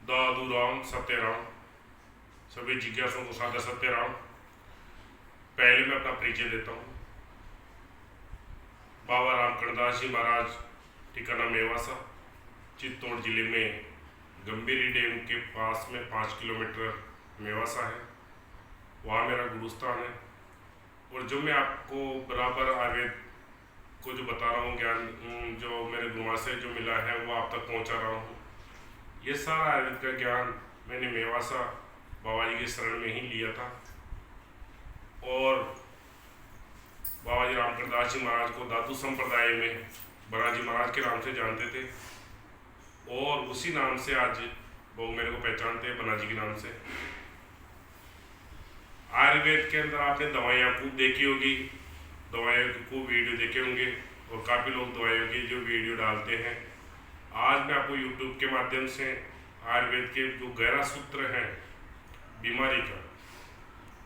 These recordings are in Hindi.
दादू राम सत्यराम। सभी जिज्ञासुओं को सादर सत्यराम। पहले मैं अपना परिचय देता हूँ। बाबा रामकरदास जी महाराज, ठिकाना मेवासा, चित्तौड़ जिले में गंभीरी डैम के पास में 5 किलोमीटर मेवासा है। वहाँ मेरा गुरुस्थान है। और जो मैं आपको बराबर आयुर्वेद को जो बता रहा हूँ, ज्ञान जो मेरे गुरुआ से जो मिला है वो आप तक पहुँचा रहा हूँ। ये सारा आयुर्वेद का ज्ञान मैंने मेवासा बाबा जी के शरण में ही लिया था। और बाबा जी रामकरदास जी महाराज को दादू संप्रदाय में बड़ा जी महाराज के नाम से जानते थे, और उसी नाम से आज लोग मेरे को पहचानते हैं, बना जी के नाम से। आयुर्वेद के अंदर आपने दवाइयाँ खूब देखी होगी, दवाइयों की खूब वीडियो देखे होंगे, और काफ़ी लोग दवाइयों की जो वीडियो डालते हैं। आज मैं आपको यूट्यूब के माध्यम से आयुर्वेद के जो गहरा सूत्र हैं बीमारी का,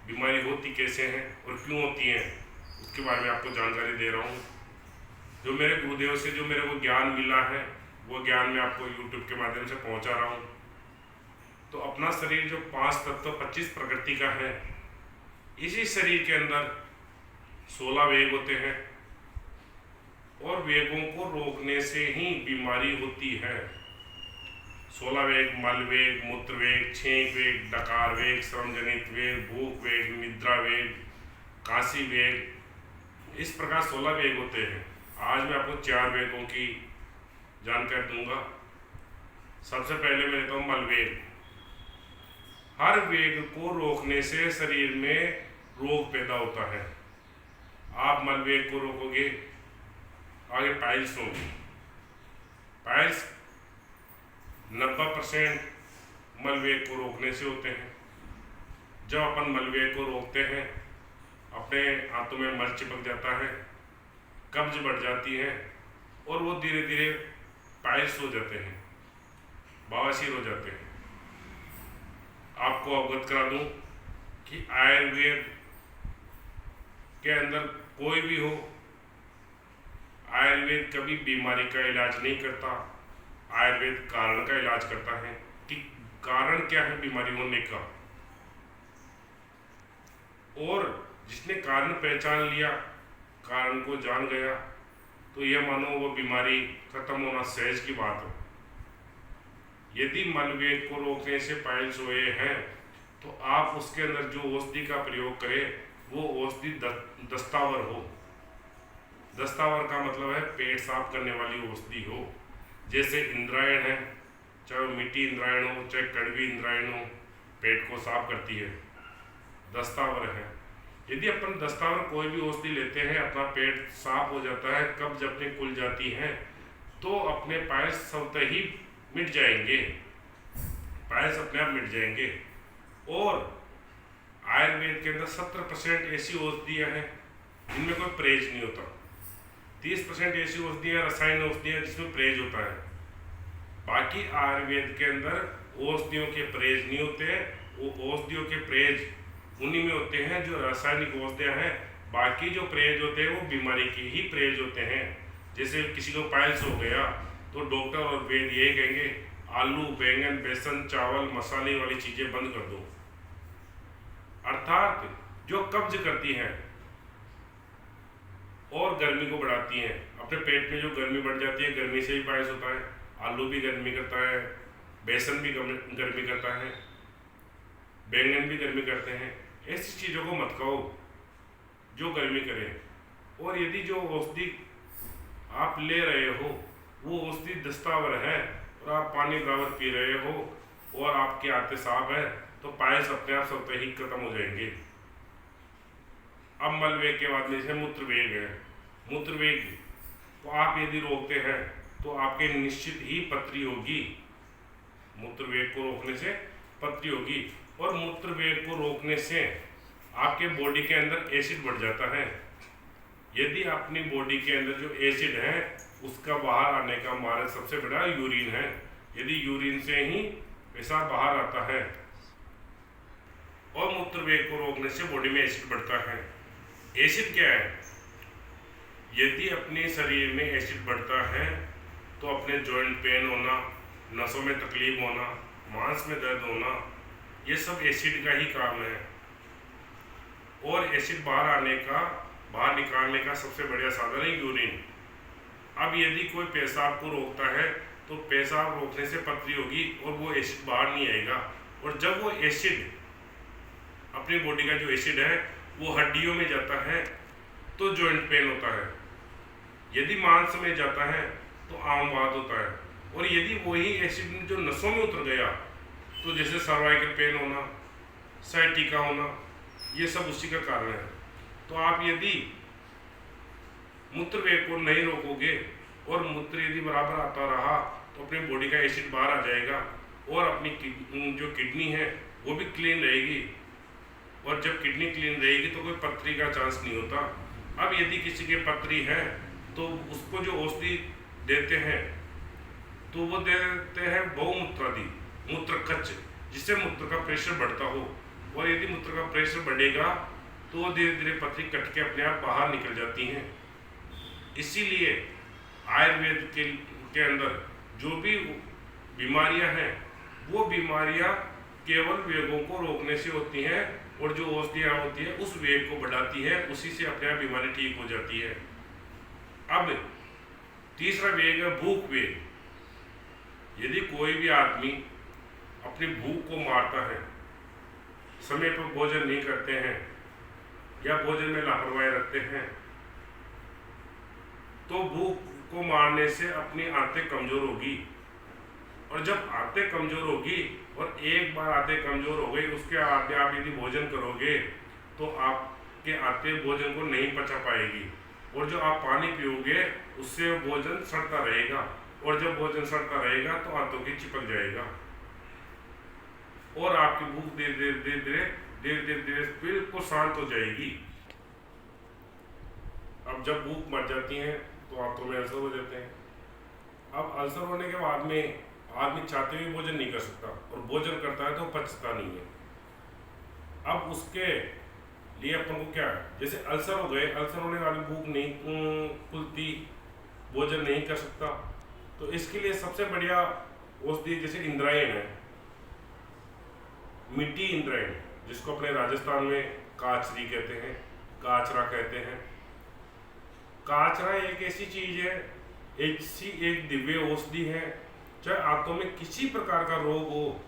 बीमारी होती कैसे हैं और क्यों होती हैं, उसके बारे में आपको जानकारी दे रहा हूँ। जो मेरे गुरुदेव से जो मेरे को ज्ञान मिला है वो ज्ञान मैं आपको यूट्यूब के माध्यम से पहुँचा रहा हूँ। तो अपना शरीर जो 5 तत्व 25 प्रकृति का है, इसी शरीर के अंदर 16 वेग होते हैं, और वेगों को रोकने से ही बीमारी होती है। 16 वेग, मल वेग, मूत्र वेग, छेंक वेग, डकार वेग, श्रमजनित वेग, भूख वेग, निद्रा वेग, काशी वेग, इस प्रकार 16 वेग होते हैं। आज मैं आपको 4 वेगों की जानकारी दूंगा। सबसे पहले मैं लेता हूँ मल वेग। हर वेग को रोकने से शरीर में रोग पैदा होता है। आप मल वेग को रोकोगे, आगे पाइल्स होंगी। पाइल्स 90% मलवेग को रोकने से होते हैं। जब अपन मलवेग को रोकते हैं, अपने हाथों में मल चिपक जाता है, कब्ज बढ़ जाती है, और वो धीरे धीरे पाइल्स हो जाते हैं, बवासीर हो जाते हैं। आपको अवगत करा दूं कि आयुर्वेद के अंदर कोई भी हो, आयुर्वेद कभी बीमारी का इलाज नहीं करता। आयुर्वेद कारण का इलाज करता है कि कारण क्या है बीमारी होने का, और जिसने कारण पहचान लिया, कारण को जान गया, तो यह मानो वो बीमारी खत्म होना सहज की बात है। यदि मलवेग को रोकने से पाइल्स हुए हैं, तो आप उसके अंदर जो औषधि का प्रयोग करें वो औषधि दस्तावर हो। दस्तावर का मतलब है पेट साफ करने वाली औषधि हो। जैसे इंद्रायण है, चाहे मीठी इंद्रायण हो चाहे कड़वी इंद्रायण हो, पेट को साफ करती है, दस्तावर है। यदि अपन दस्तावर कोई भी औषधि लेते हैं, अपना पेट साफ हो जाता है, कब्ज अपने खुल जाती है, तो अपने पाइल्स स्वतः ही मिट जाएंगे, पाइल्स अपने आप मिट जाएंगे। और आयुर्वेद के अंदर 70% ऐसी औषधियाँ हैं जिनमें कोई परहेज नहीं होता। 30% ऐसी औषधियाँ, रसायन औषधियाँ जिसमें परहेज होता है। बाकी आयुर्वेद के अंदर औषधियों के परहेज नहीं होते हैं। वो औषधियों के परहेज उन्हीं में होते हैं जो रासायनिक औषधियाँ हैं। बाकी जो परहेज होते हैं वो बीमारी के ही परहेज होते हैं। जैसे किसी को पाइल्स हो गया तो डॉक्टर और वैद्य ये कहेंगे आलू, बैंगन, बेसन, चावल, मसाले वाली चीज़ें बंद कर दो। अर्थात जो कब्ज करती हैं और गर्मी को बढ़ाती हैं, अपने पेट में जो गर्मी बढ़ जाती है, गर्मी से ही पाइल्स होता है। आलू भी गर्मी करता है, बेसन भी गर्मी करता है, बैंगन भी गर्मी करते हैं। ऐसी चीज़ों को मत खाओ जो गर्मी करें। और यदि जो औषधि आप ले रहे हो वो औषधि दस्तावर है और आप पानी बराबर पी रहे हो और आपके आते साफ है, तो पाइल्स अपने आप स्वतः ही खत्म हो जाएंगे। अब मलवेग के बाद में जैसे मूत्रवेग है। मूत्रवेग को आप यदि रोकते हैं तो आपके निश्चित ही पथरी होगी। मूत्रवेग को रोकने से पथरी होगी, और मूत्रवेग को रोकने से आपके बॉडी के अंदर एसिड बढ़ जाता है। यदि अपनी बॉडी के अंदर जो एसिड है उसका बाहर आने का मार्ग सबसे बड़ा यूरिन है। यदि यूरिन से ही पेशाब बाहर आता है, और मूत्रवेग को रोकने से बॉडी में एसिड बढ़ता है। एसिड क्या है? यदि अपने शरीर में एसिड बढ़ता है तो अपने जॉइंट पेन होना, नसों में तकलीफ होना, मांस में दर्द होना, ये सब एसिड का ही काम है। और एसिड बाहर निकालने का सबसे बढ़िया साधन है यूरिन। अब यदि कोई पेशाब को रोकता है तो पेशाब रोकने से पथरी होगी और वो एसिड बाहर नहीं आएगा। और जब वो एसिड अपनी बॉडी का जो एसिड है वो हड्डियों में जाता है तो जॉइंट पेन होता है। यदि मांस में जाता है तो आम बात होता है। और यदि वही एसिड जो नसों में उतर गया तो जैसे सर्वाइकल पेन होना, साइटिका होना, ये सब उसी का कारण है। तो आप यदि मूत्र वेग को नहीं रोकोगे और मूत्र यदि बराबर आता रहा तो अपनी बॉडी का एसिड बाहर आ जाएगा और अपनी जो किडनी है वो भी क्लीन रहेगी। और जब किडनी क्लीन रहेगी तो कोई पथरी का चांस नहीं होता। अब यदि किसी के पथरी है तो उसको जो औषधि देते हैं तो वो देते हैं बहुमूत्रादि, मूत्रकच्च, जिससे मूत्र का प्रेशर बढ़ता हो। और यदि मूत्र का प्रेशर बढ़ेगा तो धीरे धीरे पथरी कट के अपने आप बाहर निकल जाती हैं। इसीलिए आयुर्वेद के अंदर जो भी बीमारियां हैं वो बीमारियां केवल वेगों को रोकने से होती हैं और जो औषधियाँ होती है उस वेग को बढ़ाती है, उसी से अपने आप बीमारी ठीक हो जाती है। अब तीसरा वेग है भूख वेग। यदि कोई भी आदमी अपनी भूख को मारता है, समय पर भोजन नहीं करते हैं या भोजन में लापरवाही रखते हैं, तो भूख को मारने से अपनी आंतें कमजोर होगी। और जब आंतें कमजोर होगी और एक बार आंतें कमजोर हो गई उसके आगे आप यदि भोजन करोगे तो आपके आंतें भोजन को नहीं पचा पाएगी। और जो आप पानी पियोगे उससे भोजन सड़ता रहेगा और जब भोजन सड़ता रहेगा तो आंतों की चिपक जाएगा और आपकी भूख धीरे धीरे बिल्कुल शांत हो जाएगी। अब जब भूख मर जाती है तो आंतों में अल्सर हो जाते हैं। अब अल्सर होने के बाद में आदमी चाहते हुए भोजन नहीं कर सकता और भोजन करता है तो पचता नहीं है। अब उसके लिए अपन को क्या है, जैसे अल्सर हो गए, अल्सर होने वाली भूख नहीं खुलती, भोजन नहीं कर सकता, तो इसके लिए सबसे बढ़िया औषधि जैसे इंद्रायण है, मिट्टी इंद्रायण, जिसको अपने राजस्थान में काचरी कहते हैं, काचरा कहते हैं। काचरा एक ऐसी चीज है, एक दिव्य औषधि है। चाहे आंतों में किसी प्रकार का रोग हो,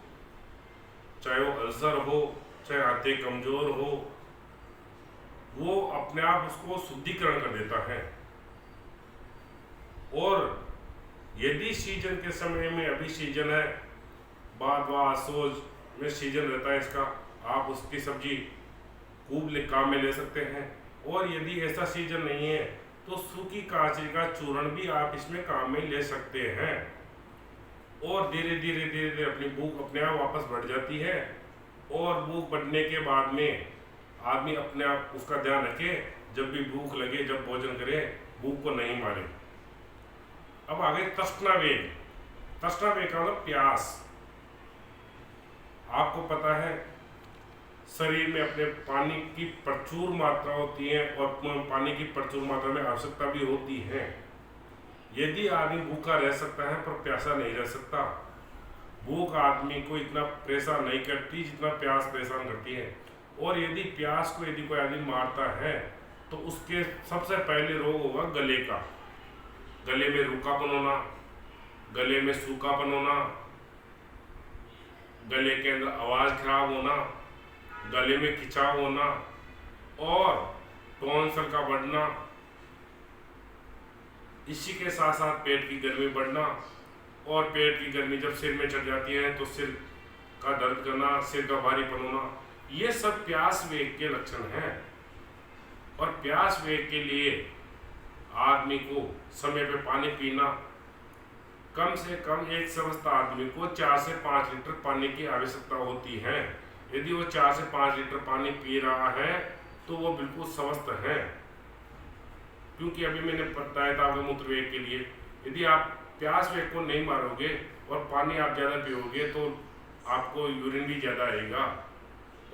चाहे वो अल्सर हो, चाहे आंतें कमजोर हो, वो अपने आप उसको शुद्धिकरण कर देता है। और यदि सीजन के समय में, अभी सीजन है, भादवा सोज में सीजन रहता है इसका, आप उसकी सब्जी खूब काम में ले सकते हैं। और यदि ऐसा सीजन नहीं है तो सूखी काचरी का चूर्ण भी आप इसमें काम में ले सकते हैं। और धीरे धीरे अपनी भूख अपने आप वापस बढ़ जाती है। और भूख बढ़ने के बाद में आदमी अपने आप उसका ध्यान रखे, जब भी भूख लगे, जब भोजन करे, भूख को नहीं मारे। अब आगे तृष्णा वेग। तृष्णा वेग का मतलब प्यास। आपको पता है शरीर में अपने पानी की प्रचुर मात्रा होती है और पानी की प्रचुर मात्रा में आवश्यकता भी होती है। यदि आदमी भूखा रह सकता है पर प्यासा नहीं रह सकता। भूख आदमी को इतना परेशान नहीं करती जितना प्यास परेशान करती है। और यदि प्यास को यदि कोई आदमी मारता है तो उसके सबसे पहले रोग होगा गले का। गले में रूखापन होना, गले में सूखापन होना, गले के अंदर आवाज खराब होना, गले में खिंचाव होना और टॉन्सिल का बढ़ना। इसी के साथ साथ पेट की गर्मी बढ़ना। और पेट की गर्मी जब सिर में चढ़ जाती है तो सिर का दर्द करना, सिर का भारीपन होना, ये सब प्यास वेग के लक्षण हैं। और प्यास वेग के लिए आदमी को समय पे पानी पीना, कम से कम एक स्वस्थ आदमी को 4 से 5 लीटर पानी की आवश्यकता होती है। यदि वो 4 से 5 लीटर पानी पी रहा है तो वो बिल्कुल स्वस्थ है। क्योंकि अभी मैंने बताया था आपके मूत्र वेग के लिए, यदि आप प्यास वेग को नहीं मारोगे और पानी आप ज़्यादा पियोगे तो आपको यूरिन भी ज़्यादा आएगा।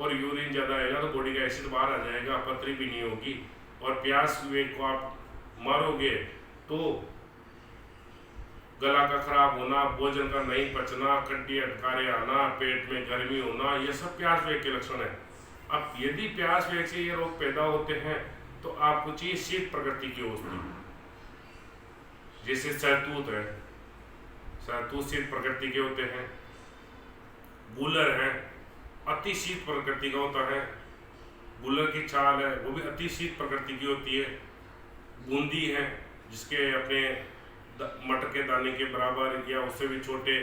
और यूरिन ज़्यादा आएगा तो बॉडी का एसिड बाहर आ जाएगा, पथरी भी नहीं होगी। और प्यास वेग को आप मारोगे तो गला का खराब होना, भोजन का नहीं पचना, कंटी अटकारे आना, पेट में गर्मी होना, ये सब प्यास वेग के लक्षण है। अब यदि प्यास वेग से ये रोग पैदा होते हैं तो आपको चाहिए शीत प्रकृति की औषधि, जैसे सहतूत है, सहतूत शीत प्रकृति के होते हैं। गूलर है, अति शीत प्रकृति का होता है। गूलर की छाल है, वो भी अति शीत प्रकृति की होती है। बूंदी है, जिसके अपने मटर के दाने के बराबर या उससे भी छोटे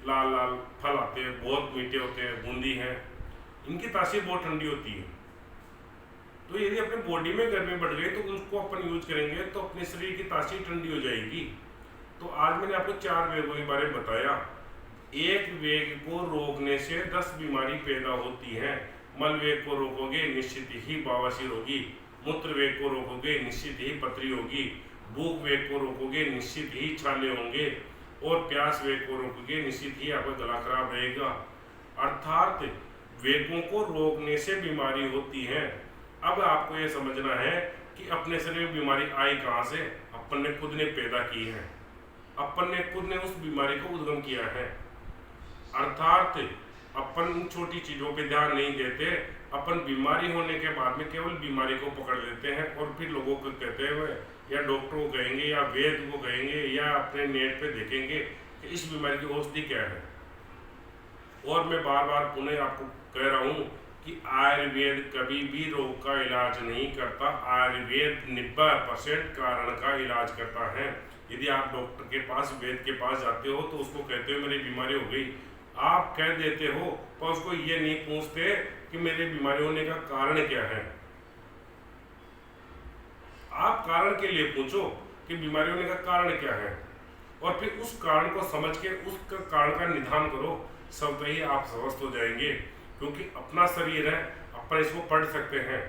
लाल लाल फल आते हैं, बहुत मीठे होते हैं, बूंदी है। इनकी तासीर बहुत ठंडी होती है। तो यदि अपने बॉडी में गर्मी बढ़ गई तो उसको अपन यूज करेंगे तो अपने शरीर की तासीर ठंडी हो जाएगी। तो आज मैंने आपको 4 वेगों के बारे में बताया। एक वेग को रोकने से 10 बीमारी पैदा होती है। मल वेग को रोकोगे निश्चित ही बवासीर होगी। मूत्र वेग को रोकोगे निश्चित ही पथरी होगी। भूख वेग को रोकोगे निश्चित ही छाले होंगे। और प्यास वेग को रोकोगे निश्चित ही आपका गला खराब रहेगा। अर्थात वेगों को रोकने से बीमारी होती है। अब आपको यह समझना है कि अपने शरीर में बीमारी आई कहाँ से? अपन ने खुद ने पैदा की है, अपन ने खुद ने उस बीमारी को उद्गम किया है। अर्थात अपन इन छोटी चीजों पे ध्यान नहीं देते, अपन बीमारी होने के बाद में केवल बीमारी को पकड़ लेते हैं और फिर लोगों को कहते हुए या डॉक्टर को कहेंगे या वैद्य को कहेंगे या अपने नेट पे देखेंगे कि इस बीमारी की औषधि क्या है। और मैं बार बार पुनः आपको कह रहा हूँ कि आयुर्वेद कभी भी रोग का इलाज नहीं करता। आयुर्वेद 90% कारण का इलाज करता है। यदि आप डॉक्टर के पास, वैद्य के पास जाते हो तो उसको कहते हो मेरी बीमारी हो गई, आप कह देते हो, पर उसको ये नहीं पूछते कि मेरे बीमारी होने का कारण क्या है। आप कारण के लिए पूछो कि बीमारी होने का कारण क्या है, और फिर उस कारण को समझ के उस कारण का निदान करो, सब ही आप स्वस्थ हो जाएंगे। क्योंकि अपना शरीर है, अपन इसको पढ़ सकते हैं।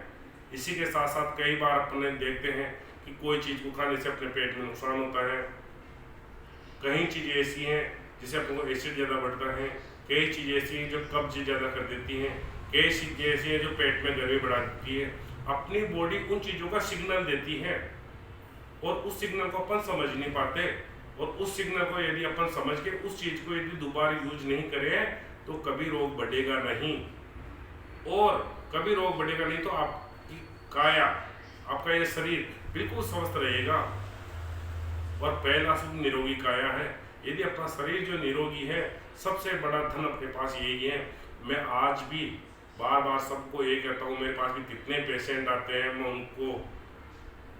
इसी के साथ साथ कई बार अपन देखते हैं कि कोई चीज़ को खाने से अपने पेट में नुकसान होता है। कई चीज़ें ऐसी हैं जिससे अपन को एसिड ज़्यादा बढ़ता है, कई चीज़ें ऐसी हैं जो कब्ज ज़्यादा कर देती हैं, कई चीज़ें ऐसी हैं जो पेट में गर्मी बढ़ा देती है। अपनी बॉडी उन चीज़ों का सिग्नल देती है और उस सिग्नल को अपन समझ नहीं पाते। और उस सिग्नल को यदि अपन समझ के उस चीज़ को यदि दोबारा यूज नहीं करें तो कभी रोग बढ़ेगा नहीं, और कभी रोग बढ़ेगा नहीं तो आपकी काया, आपका ये शरीर बिल्कुल स्वस्थ रहेगा। और पहला शुभ निरोगी काया है। यदि अपना शरीर जो निरोगी है, सबसे बड़ा धन अपने पास यही है। मैं आज भी बार बार सबको ये कहता हूँ, मेरे पास भी कितने पेशेंट आते हैं, मैं उनको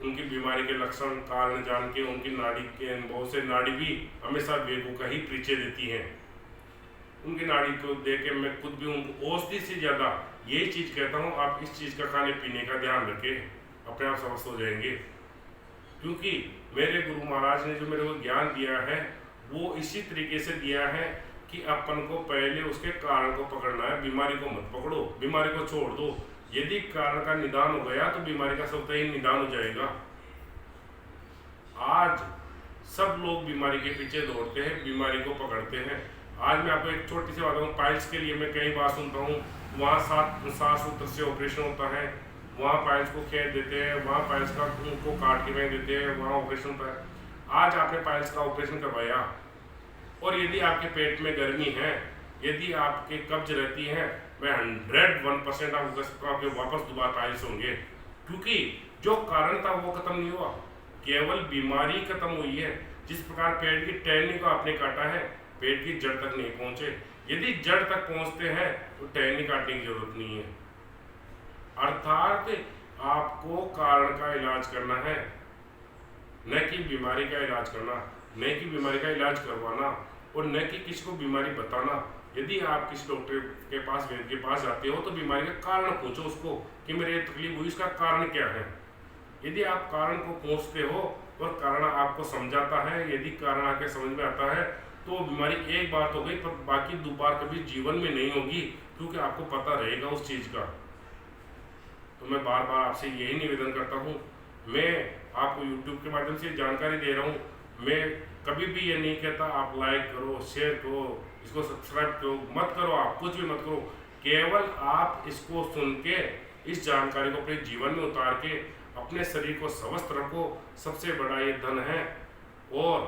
उनकी बीमारी के लक्षण कारण जान के उनकी नाड़ी के अनुभव से, नाड़ी भी हमेशा वेगों का ही परिचय देती है। उनकी नाड़ी को देख के मैं खुद भी उनको औषधि से ज़्यादा यही चीज़ कहता हूँ, आप इस चीज़ का खाने पीने का ध्यान रखें, अपने आप स्वस्थ हो जाएंगे। क्योंकि मेरे गुरु महाराज ने जो मेरे को ज्ञान दिया है वो इसी तरीके से दिया है कि अपन को पहले उसके कारण को पकड़ना है। बीमारी को मत पकड़ो, बीमारी को छोड़ दो। यदि कारण का निदान हो गया तो बीमारी का स्वतः ही निदान हो जाएगा। आज सब लोग बीमारी के पीछे दौड़ते हैं, बीमारी को पकड़ते हैं। आज मैं आपको एक छोटी सी बात बताऊँ, पाइल्स के लिए मैं कई बार सुनता हूँ, वहाँ 7 सूत्र से ऑपरेशन होता है, वहाँ पाइल्स को खेल देते हैं, वहाँ पाइल्स का उनको काट के फेंक देते हैं, वहाँ ऑपरेशन होता है। आज आपने पाइल्स का ऑपरेशन करवाया और यदि आपके पेट में गर्मी है, यदि आपके कब्ज रहती है, मैं 101% आपके वापस दोबारा पाइल्स होंगे। क्योंकि जो कारण था वो खत्म नहीं हुआ, केवल बीमारी खत्म हुई है। जिस प्रकार पेट की टहनी को आपने काटा है, पेट की जड़ तक नहीं पहुंचे। यदि जड़ तक पहुंचते हैं तो टहनी काटने की जरूरत नहीं है। अर्थात आपको कारण का इलाज करना है, न कि बीमारी का इलाज करना, न कि बीमारी का इलाज करवाना, और न कि किसी को बीमारी बताना। यदि आप किसी डॉक्टर के पास, वैद्य के पास जाते हो तो बीमारी का कारण पूछो उसको कि मेरे ये तकलीफ हुई, इसका कारण क्या है। यदि आप कारण को पूछते हो और कारण आपको समझाता है, यदि कारण आके समझ में आता है तो बीमारी एक बार तो गई, पर बाकी दोबारा कभी जीवन में नहीं होगी, क्योंकि आपको पता रहेगा उस चीज़ का। तो मैं बार बार आपसे यही निवेदन करता हूँ, मैं आपको YouTube के माध्यम से जानकारी दे रहा हूँ। मैं कभी भी ये नहीं कहता आप लाइक करो, शेयर करो, इसको सब्सक्राइब करो, मत करो, आप कुछ भी मत करो। केवल आप इसको सुन के, इस जानकारी को अपने जीवन में उतार के अपने शरीर को स्वस्थ रखो। सबसे बड़ा ये धन है। और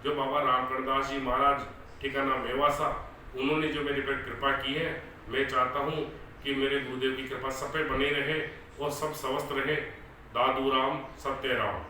जो बाबा रामकरदास जी महाराज ठिकाना मेवासा, उन्होंने जो मेरे पर कृपा की है, मैं चाहता हूँ कि मेरे गुरुदेव की कृपा सब पे बनी रहे और सब स्वस्थ रहे। दादू राम सत्य राम।